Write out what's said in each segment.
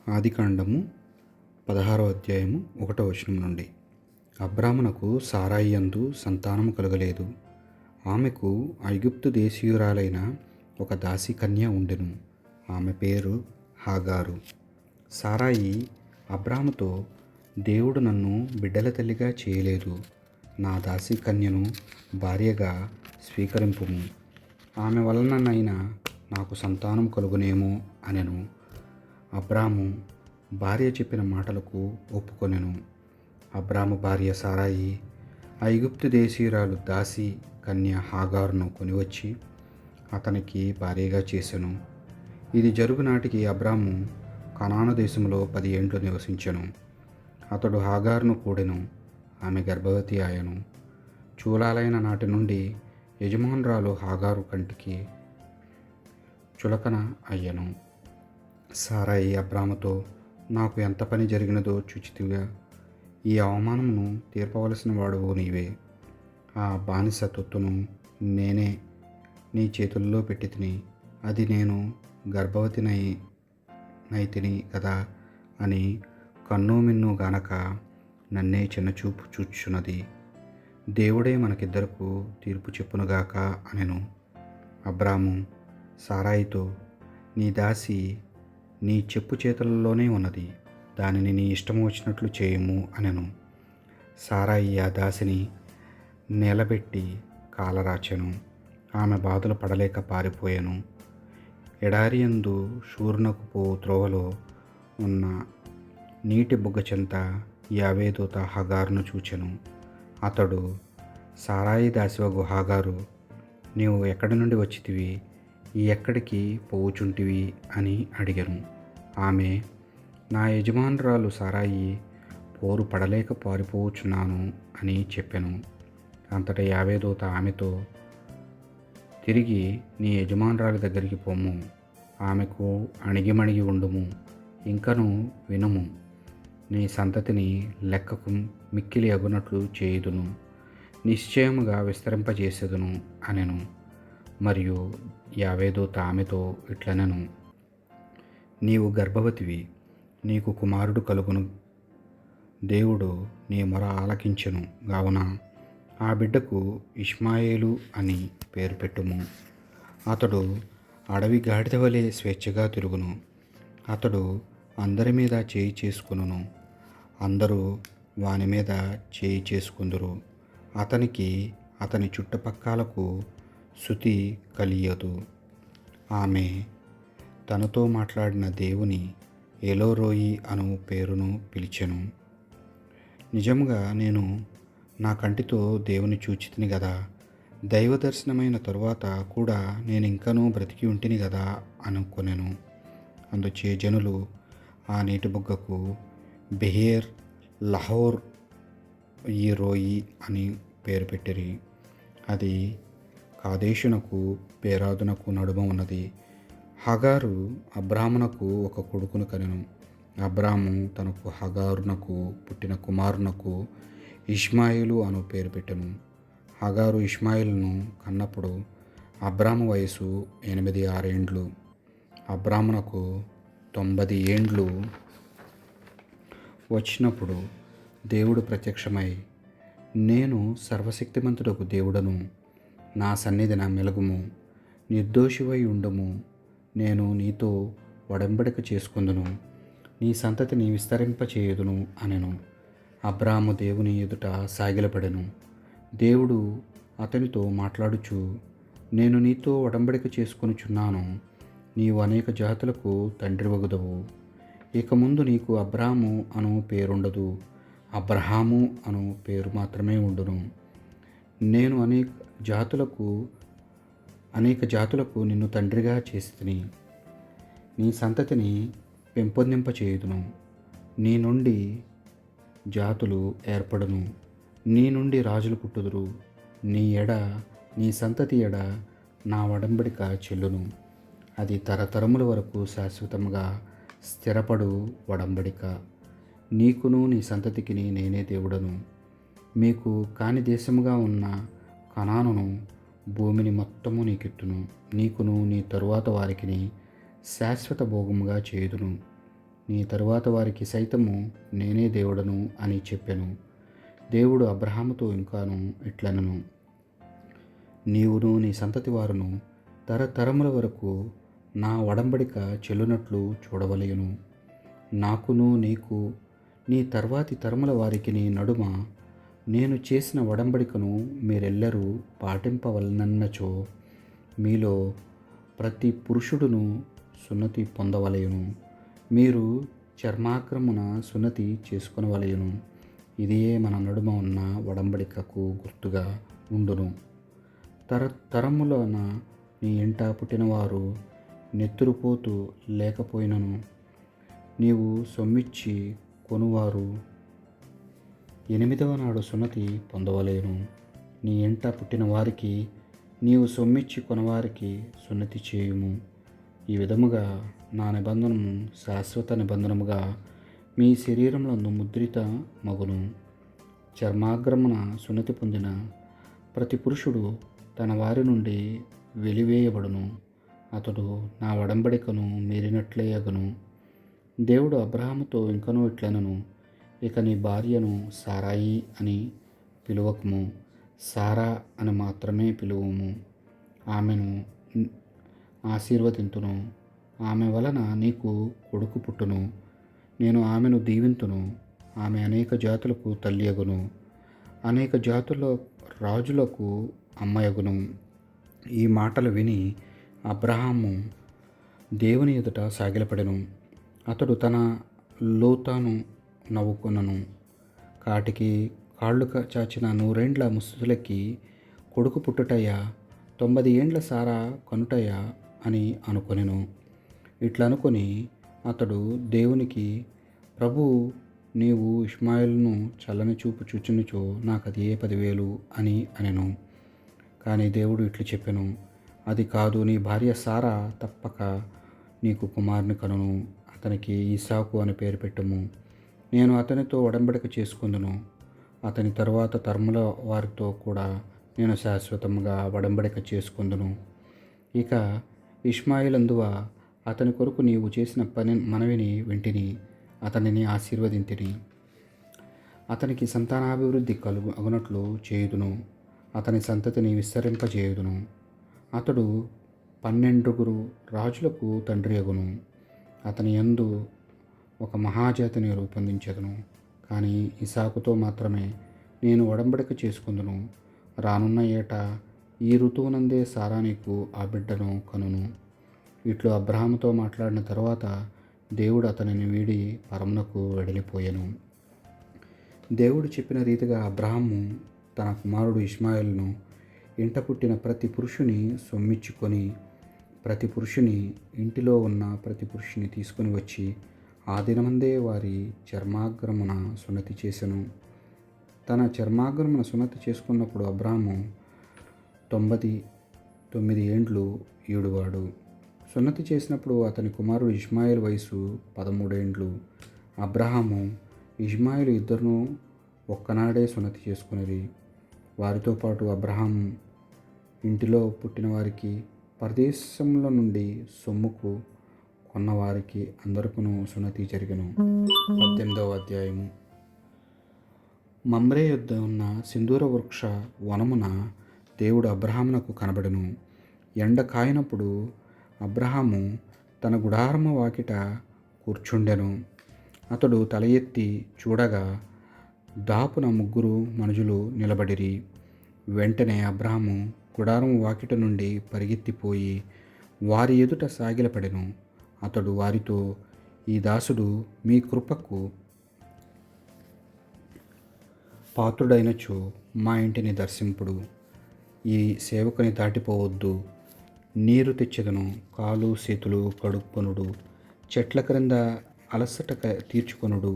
ఆదికాండము 16వ అధ్యాయము 1వ వచనం నుండి. అబ్రామునకు సారాయి యందు సంతానము కలుగలేదు. ఆమెకు ఐగుప్తు దేశీయురాలైన ఒక దాసి కన్య ఉండెను. ఆమె పేరు హాగారు. సారాయి అబ్రాముతో, దేవుడు నన్ను బిడ్డల తల్లిగా చేయలేదు, నా దాసి కన్యను భార్యగా స్వీకరింపుము, ఆమె వలననైనా నాకు సంతానం కలుగునేమో అనెను. అబ్రాము భార్య చెప్పిన మాటలకు ఒప్పుకొనెను. అబ్రాము భార్య సారాయి ఐగుప్తు దేశీయురాలు దాసి కన్య హాగారును కొనివచ్చి అతనికి భార్యగా చేసెను. ఇది జరుగునాటికి అబ్రాము కనాను దేశంలో 10 ఏండ్లు నివసించెను. అతడు హాగారును కూడెను. ఆమె గర్భవతి ఆయను. చూలాలైన నాటి నుండి యజమానురాలు హాగారు కంటికి చులకన అయ్యెను. సారాయి అబ్రాముతో, నాకు ఎంత పని జరిగినదో చూచితిగా, ఈ అవమానమును తీర్పవలసిన వాడువు నీవే. ఆ బానిస తొత్తును నేనే నీ చేతుల్లో పెట్టి తిని, అది నేను గర్భవతినైతిని కదా అని కన్ను మిన్ను గానక నన్నే చిన్నచూపు చూచుచున్నది. దేవుడే మనకిద్దరకు తీర్పు చెప్పునుగాక అనెను. అబ్రాము సారాయితో, నీ దాసి నీ చెప్పు చేతులలోనే ఉన్నది, దానిని నీ ఇష్టము వచ్చినట్లు చేయము అనెను. సారాయి ఆ దాసిని నిలబెట్టి కాలరాచెను. ఆమె బాధలు పడలేక పారిపోయెను. ఎడారియందు షూరునకు పోవు త్రోవలో ఉన్న నీటి బుగ్గ చెంత యావే దూత హాగారును చూచెను. అతడు, సారాయి దాసివగు హాగారు, నీవు ఎక్కడి నుండి వచ్చితివి, ఎక్కడికి పోవుచుంటివి అని అడిగెను. ఆమె, నా యజమానురాలు సారాయి పోరు పడలేక పారిపోవచ్చున్నాను అని చెప్పెను. అంతటా యావే దూత ఆమెతో, తిరిగి నీ యజమానురాలి దగ్గరికి పొమ్ము, ఆమెకు అణిగిమణిగి ఉండుము, ఇంకను వినుము, నీ సంతతిని లెక్కకు మిక్కిలి అగునట్లు చేయుదును, నిశ్చయముగా విస్తరింపజేసేదును అనెను. మరియు యావే దూత ఆమెతో ఇట్లనెను, నీవు గర్భవతివి, నీకు కుమారుడు కలుగును. దేవుడు నీ మొర ఆలకించెను గావున ఆ బిడ్డకు ఇష్మాయేలు అని పేరు పెట్టుము. అతడు అడవి గాడిద వలె స్వేచ్ఛగా తిరుగును. అతడు అందరి మీద చేయి చేసుకొనును, అందరూ వాని మీద చేయి చేసుకుందురు. అతనికి అతని చుట్టుపక్కలకు శృతి కలియదు. ఆమె తనతో మాట్లాడిన దేవుని ఎలోరోయి అను పేరును పిలిచెను. నిజముగా నేను నా కంటితో దేవుని చూచితిని గదా, దైవ దర్శనమైన తరువాత కూడా నేను ఇంకనూ బ్రతికి ఉంటిని గదా అనుకొనెను. అందుచే జనులు ఆ నీటి బుగ్గకు బెహేర్ లహోర్ ఈ రోయి అని పేరు పెట్టిరి. అది కాదేశునకు బేరాదునకు నడుమ ఉన్నది. హగారు అబ్రామునకు ఒక కొడుకును కనెను. అబ్రాము తనకు హగారునకు పుట్టిన కుమారునకు ఇష్మాయిలు అను పేరు పెట్టెను. హగారు ఇష్మాయిలును కన్నప్పుడు అబ్రాము వయసు 86 ఏండ్లు. అబ్రామునకు 90 ఏండ్లు వచ్చినప్పుడు దేవుడు ప్రత్యక్షమై, నేను సర్వశక్తిమంతుడకు దేవుడను, నా సన్నిధిన మెలుగుము, నిర్దోషివై ఉండుము, నేను నీతో ఒడంబడిక చేసుకుందును, నీ సంతతిని విస్తరింపచేయుదును అనెను. అబ్రాము దేవుని ఎదుట సాగిలపడెను. దేవుడు అతనితో మాట్లాడుచు, నేను నీతో ఒడంబడిక చేసుకొనుచున్నాను, నీవు అనేక జాతులకు తండ్రివగుదవు. ఇక ముందు నీకు అబ్రాము అను పేరుండదు, అబ్రహాము అను పేరు మాత్రమే ఉండును. నేను అనేక జాతులకు నిన్ను తండ్రిగా చేసితిని, నీ సంతతిని పెంపొందింపచేయుదును, నీ నుండి జాతులు ఏర్పడును, నీ నుండి రాజులు పుట్టుదురు, నీ సంతతి ఎడ నా ఒడంబడిక చెల్లును, అది తరతరముల వరకు శాశ్వతముగా స్థిరపడు ఒడంబడిక. నీకును నీ సంతతికిని నేనే దేవుడను. మీకు కాని దేశముగా ఉన్న కనానును భూమిని మొత్తము నీకెత్తును, నీకును నీ తరువాత వారికిని శాశ్వత భోగముగా చేయుదును. నీ తరువాత వారికి సైతము నేనే దేవుడను అని చెప్పెను. దేవుడు అబ్రహాముతో ఇంకాను ఇట్లనెను, నీవును నీ సంతతి వారును తరతరముల వరకు నా ఒడంబడిక చెల్లునట్లు చూడవలెను. నాకును నీకు నీ తర్వాతి తరముల వారికి నీ నడుమ నేను చేసిన ఒడంబడికను మీరెల్లరూ పాటింపవలనన్నచో మీలో ప్రతి పురుషుడును సున్నతి పొందవలెను. మీరు చర్మాగ్రమున సున్నతి చేసుకొనవలెను. ఇదియే మన నడుమ ఉన్న ఒడంబడికకు గుర్తుగా ఉండును. తరములన నీ ఇంట పుట్టినవారు నెత్తురుపోతూ లేకపోయినను నీవు సొమ్మిచ్చి కొనువారు 8వ నాడు సున్నతి పొందవలేను. నీ ఇంట పుట్టిన వారికి నీవు సొమ్మిచ్చి కొనవారికి సున్నతి చేయుము. ఈ విధముగా నా నిబంధనము శాశ్వత నిబంధనముగా మీ శరీరములందు ముద్రిత మగును. చర్మాగ్రమున సున్నతి పొందిన ప్రతి పురుషుడు తన వారి నుండి వెలివేయబడును. అతడు నా ఒడంబడికను మీరినట్లే అగును. దేవుడు అబ్రహాముతో ఇంకనూ ఇట్లనెను, ఇక నీ భార్యను సారాయి అని పిలువకుము, సారా అని మాత్రమే పిలువుము. ఆమెను ఆశీర్వదింతును. ఆమె వలన నీకు కొడుకు పుట్టును. నేను ఆమెను దీవింతును. ఆమె అనేక జాతులకు తల్లి అగును. అనేక జాతుల రాజులకు అమ్మయగును. ఈ మాటలు విని అబ్రహాము దేవుని ఎదుట సాగిలపడెను. అతడు తన లోతాను నవ్వుకొనను. కాటికి కాళ్ళు చాచిన 100 ముసలికి కొడుకు పుట్టుటయ్యా, 90 ఏండ్ల సారా కనుటయ్యా అని అనుకొనెను. ఇట్లా అనుకొని అతడు దేవునికి, ప్రభు, నీవు ఇష్మాయేలును చల్లని చూపు చూచునుచో నాకదే 10,000 అని అనెను. కానీ దేవుడు ఇట్లు చెప్పెను, అది కాదు, నీ భార్య సారా తప్పక నీకు కుమారుని కనును. అతనికి ఈసాకు అని పేరు పెట్టుము. నేను అతనితో ఒడంబడిక చేసుకుందును. అతని తరువాత తరముల వారితో కూడా నేను శాశ్వతంగా ఒడంబడిక చేసుకుందును. ఇక ఇష్మాయేలందువ అతని కొరకు నీవు చేసిన మనవిని వింటిని, అతనిని ఆశీర్వదింతిని. అతనికి సంతానాభివృద్ధి అగునట్లు చేయుదును. అతని సంతతిని విస్తరింపజేయుదును. అతడు 12 రాజులకు తండ్రి అగును. అతని యందు ఒక మహాజాతిని రూపొందించెదను. కానీ ఇసాకుతో మాత్రమే నేను ఒడంబడిక చేసుకుందును. రానున్న ఏట ఈ ఋతువునందే సారా నీకు ఆ బిడ్డను కనును. ఇట్లు అబ్రహాముతో మాట్లాడిన తరువాత దేవుడు అతనిని వీడి పరమునకు వెడలిపోయెను. దేవుడు చెప్పిన రీతిగా అబ్రహాము తన కుమారుడు ఇష్మాయేలును ఇంట పుట్టిన ప్రతి పురుషుని సొమ్మిచ్చుకొని ప్రతి పురుషుని ఇంటిలో ఉన్న ప్రతి పురుషుని తీసుకొని వచ్చి ఆ దినమందే వారి చర్మాగ్రమున సున్నతి చేసెను. తన చర్మాగ్రమున సున్నతి చేసుకున్నప్పుడు అబ్రహాము 99 ఏండ్లు ఈడువాడు. సున్నతి చేసినప్పుడు అతని కుమారుడు ఇష్మాయేలు వయసు 13 ఏండ్లు. అబ్రహాము ఇష్మాయేలు ఇద్దరును ఒక్కనాడే సున్నతి చేసుకునేది. వారితో పాటు అబ్రహాం ఇంటిలో పుట్టిన వారికి, పరదేశంలో నుండి సొమ్ముకు కొన్నవారికి అందరికీ సున్నతి జరిగెను. 18వ అధ్యాయము. మమ్రే యొద్ద ఉన్న సింధూర వృక్ష వనమున దేవుడు అబ్రహామునకు కనబడెను. ఎండ కాయినప్పుడు అబ్రహాము తన గుడారము వాకిట కూర్చుండెను. అతడు తల ఎత్తి చూడగా దాపున 3 మనుషులు నిలబడిరి. వెంటనే అబ్రహాము గుడారము వాకిట నుండి పరిగెత్తిపోయి వారి ఎదుట సాగిలపడెను. అతడు వారితో, ఈ దాసుడు మీ కృపకు పాత్రుడైనచో మా ఇంటిని దర్శింపుడు. ఈ సేవకుని దాటిపోవద్దు. నీరు తెచ్చెదను, కాలు చేతులు కడుక్కొనుడు, చెట్ల క్రింద అలసట తీర్చుకొనుడు,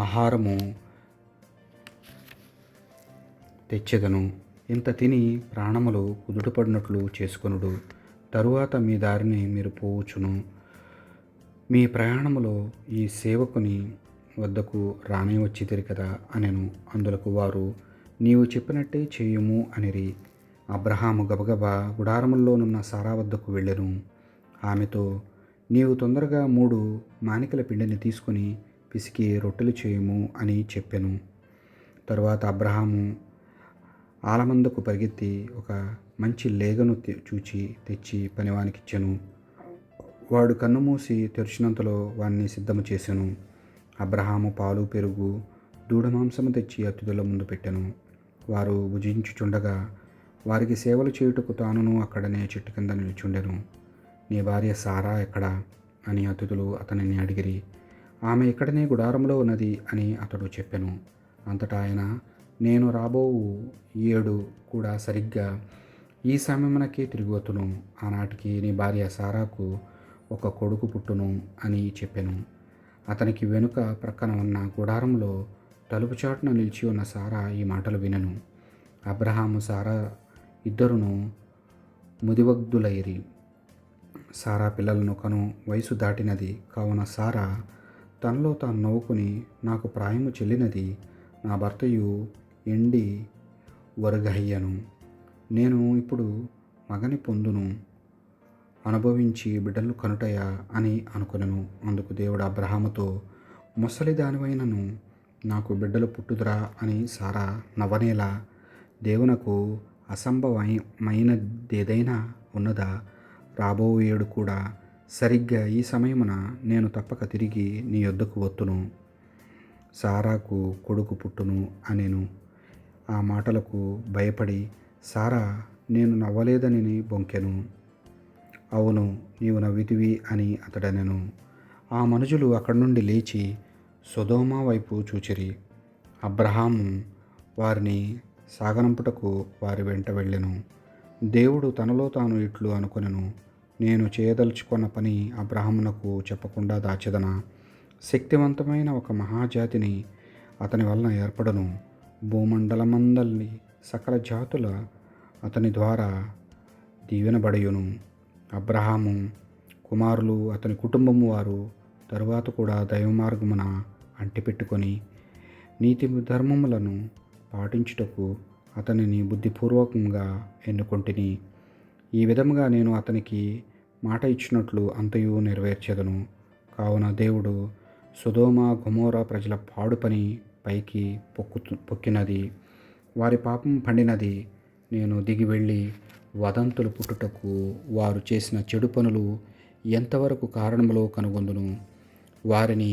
ఆహారము తెచ్చెదను. ఇంత తిని ప్రాణములు కుదుటపడినట్లు చేసుకొనుడు. తరువాత మీ దారిని మీరు పోవచ్చును. మీ ప్రయాణములో ఈ సేవకుని వద్దకు రానే వచ్చితిరి కదా అనెను. అందులకు వారు, నీవు చెప్పినట్టే చేయుము అనిరి. అబ్రహాము గబగబా గుడారములోనున్న సారా వద్దకు వెళ్ళెను. ఆమెతో, నీవు తొందరగా 3 మానికల పిండిని తీసుకుని పిసికి రొట్టెలు చేయుము అని చెప్పెను. తరువాత అబ్రహాము ఆలమందకు పరిగెత్తి ఒక మంచి లేగను చూచి తెచ్చి పనివానికిచ్చెను. వాడు కన్ను మూసి తెరిచినంతలో వాణ్ణి సిద్ధము చేసెను. అబ్రహాము పాలు, పెరుగు, దూడ మాంసము తెచ్చి అతిథుల ముందు పెట్టెను. వారు భుజించుచుండగా వారికి సేవలు చేయుటకు తానును అక్కడనే చెట్టు కింద నిల్చుండెను. నీ భార్య సారా ఎక్కడా అని అతిథులు అతనిని అడిగిరి. ఆమె ఇక్కడనే గుడారంలో ఉన్నది అని అతడు చెప్పెను. అంతటా ఆయన, నేను రాబోవు 7 కూడా సరిగ్గా ఈ సమయమునకే తిరిగి వత్తును. ఆనాటికి నీ భార్య సారాకు ఒక కొడుకు పుట్టును అని చెప్పెను. అతనికి వెనుక ప్రక్కన ఉన్న గుడారంలో తలుపు చాటున నిలిచి ఉన్న సారా ఈ మాటలు వినెను. అబ్రహాము సారా ఇద్దరును ముదివగ్ధులైరి. సారా పిల్లలను కను వయసు దాటినది. కావున సారా తనలో తాను నవ్వుకుని, నాకు ప్రాయము చెల్లినది, నా భర్తయు ఎండి వరుగయ్యను. నేను ఇప్పుడు మగని పొందును, అనుభవించి బిడ్డలు కనుటయా అని అనుకొనెను. అందుకు దేవుడు అబ్రహాముతో, ముసలి దానివైనను నాకు బిడ్డలు పుట్టుదురా అని సారా నవ్వనేలా, దేవునకు అసంభవమైనదేదైనా ఉన్నదా? రాబో 7 కూడా సరిగ్గా ఈ సమయమున నేను తప్పక తిరిగి నీ యొద్దకు వత్తును, సారాకు కొడుకు పుట్టును అనెను. ఆ మాటలకు భయపడి సారా నేను నవ్వలేదని బొంకెను. అవును, నీవు నవ్వితివి అని అతడనెను. ఆ మనుషులు అక్కడి నుండి లేచి సొదొమ వైపు చూచిరి. అబ్రహాము వారిని సాగనంపుటకు వారి వెంట వెళ్ళెను. దేవుడు తనలో తాను ఇట్లు అనుకొనెను, నేను చేయదలుచుకున్న పని అబ్రహామునకు చెప్పకుండా దాచెదనా? శక్తివంతమైన ఒక మహాజాతిని అతని వలన ఏర్పడను. భూమండలమందలి సకల జాతుల అతని ద్వారా దీవెనబడయును. అబ్రహాము కుమారులు అతని కుటుంబము వారు తరువాత కూడా దైవమార్గమున అంటిపెట్టుకొని నీతి ధర్మములను పాటించుటకు అతనిని బుద్ధిపూర్వకంగా ఎన్నుకొంటిని. ఈ విధముగా నేను అతనికి మాట ఇచ్చినట్లు అంతయు నెరవేర్చెదను. కావున దేవుడు సొదొమ గొమొర్రా ప్రజల పాడు పని పైకి పొక్కినది, వారి పాపం పండినది. నేను దిగి వెళ్ళి వదంతులు పుట్టుటకు వారు చేసిన చెడు పనులు ఎంతవరకు కారణములో కనుగొందును. వారిని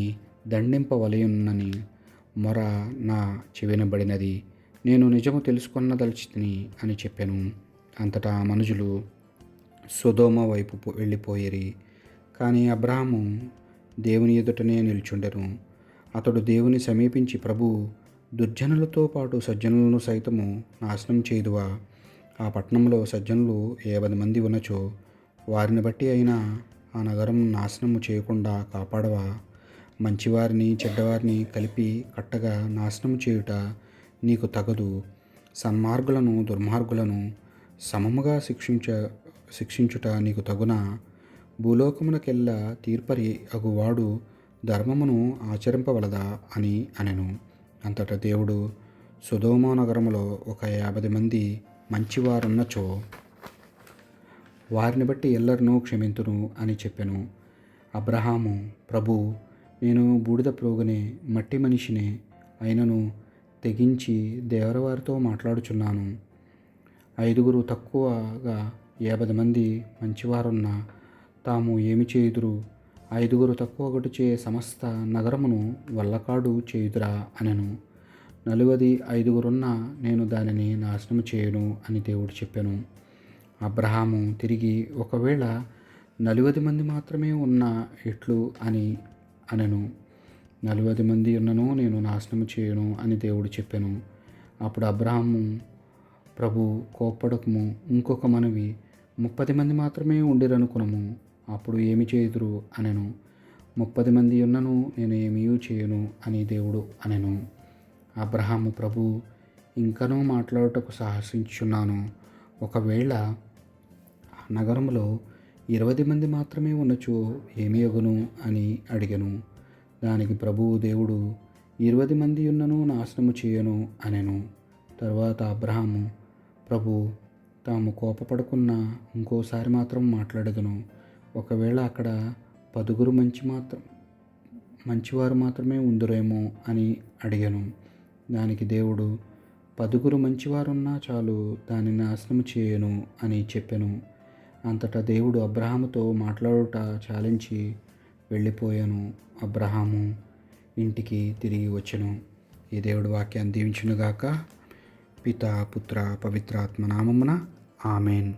దండింపవలయున్నని మొర నా చెవినబడినది. నేను నిజము తెలుసుకొనదలిచితిని అని చెప్పెను. అంతటా మనుషులు సొదొమ వైపు వెళ్ళిపోయిరి. కానీ అబ్రహాము దేవుని ఎదుటనే నిల్చుండెను. అతడు దేవుని సమీపించి, ప్రభు, దుర్జనులతో పాటు సజ్జనులను సైతము నాశనం చేయుదువా? ఆ పట్టణంలో సజ్జనులు 50 మంది ఉన్నచో వారిని బట్టి అయినా ఆ నగరం నాశనము చేయకుండా కాపాడవా? మంచివారిని చెడ్డవారిని కలిపి కట్టగా నాశనము చేయుట నీకు తగదు. సన్మార్గులను దుర్మార్గులను సమముగా శిక్షించుట నీకు తగునా? భూలోకమునకెల్లా తీర్పరి అగువాడు ధర్మమును ఆచరింపవలదా అని అనెను. అంతటా దేవుడు, సొదొమ నగరములో ఒక 50 మంది మంచివారున్నచో వారిని బట్టి ఎల్లరినూ క్షమింతును అని చెప్పెను. అబ్రహాము, ప్రభు, నేను బూడిద ప్రోగునే, మట్టి మనిషినే అయినను తెగించి దేవరవారితో మాట్లాడుచున్నాను. 5 తక్కువగా 50 మంది మంచివారున్న తాము ఏమి చేయుదురు? 5 తక్కువగొటుచే సమస్త నగరమును వల్లకాడు చేయుదురా అనెను. 45 నేను దానిని నాశనము చేయును అని దేవుడు చెప్పెను. అబ్రహాము తిరిగి, ఒకవేళ 40 మంది మాత్రమే ఉన్న ఎట్లు అని అనెను. 40 మంది ఉన్నను నేను నాశనము చేయును అని దేవుడు చెప్పెను. అప్పుడు అబ్రహాము, ప్రభు, కోప్పడకుము, ఇంకొక మనవి, 30 మంది మాత్రమే ఉండిరనుకునము, అప్పుడు ఏమి చేయుదురు అనెను. 30 మంది ఉన్నను నేను ఏమీ చేయను అని దేవుడు అనెను. అబ్రహాము, ప్రభు, ఇంకనూ మాట్లాడుటకు సాహసించుచున్నాను. ఒకవేళ నగరములో 20 మంది మాత్రమే ఉన్నచో ఏమి అగును అని అడిగెను. దానికి ప్రభువు దేవుడు, 20 మంది ఉన్నను నాశనము చేయను అనెను. తరువాత అబ్రహాము, ప్రభు, తాము కోపపడకున్నా ఇంకోసారి మాత్రం మాట్లాడదును. ఒకవేళ అక్కడ పదుగురు మంచివారు మాత్రమే ఉందురేమో అని అడిగాను. దానికి దేవుడు, పదుగురు మంచివారున్నా చాలు, దాన్ని నాశనం చేయను అని చెప్పెను. అంతటా దేవుడు అబ్రహాముతో మాట్లాడుట చాలించి వెళ్ళిపోయాను. అబ్రహాము ఇంటికి తిరిగి వచ్చెను. ఈ దేవుడి వాక్యాన్ని దీవించునుగాక. పితా పుత్ర పవిత్రాత్మ నామమున ఆమెన్.